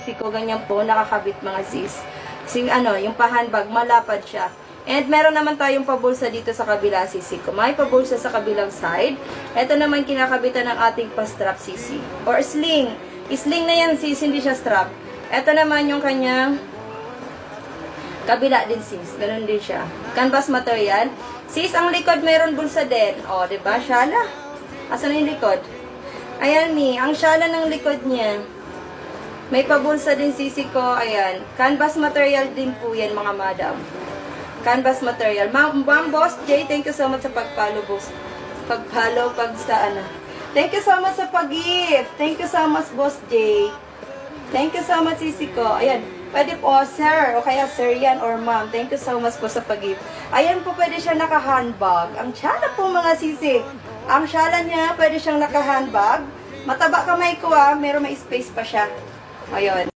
Siko, ganyan po, nakakabit mga sis. Kasi yung pa-handbag, malapad siya. And meron naman tayong pabulsa dito sa kabila, sisi ko. May pabulsa sa kabilang side. Ito naman kinakabitan ng ating pa-strap, sisi. Or sling. Sling na yan, sis, hindi siya strap. Ito naman yung kanyang kabila din, sis. Ganun din siya. Canvas material. Sis, ang likod meron bulsa din. O, diba? Shala. Asan yung likod? Ayan, ang shala ng likod niya. May pabulsa din, sisi ko. Ayan. Canvas material din po yan, mga madam. Canvas material. Ma'am Boss J, thank you so much sa pag-follow, boss. Pag-follow, Thank you so much sa pag-gift. Thank you so much, Boss J. Thank you so much, sisi ko. Ayan. Pwede po, sir. O kaya sir yan or ma'am. Thank you so much po sa pag-gift. Ayan po, pwede siya naka-handbag. Ang tsala po, mga sisi. Ang tsala niya, pwede siyang naka-handbag. Mataba kamay ko, meron may space pa siya. Ayun.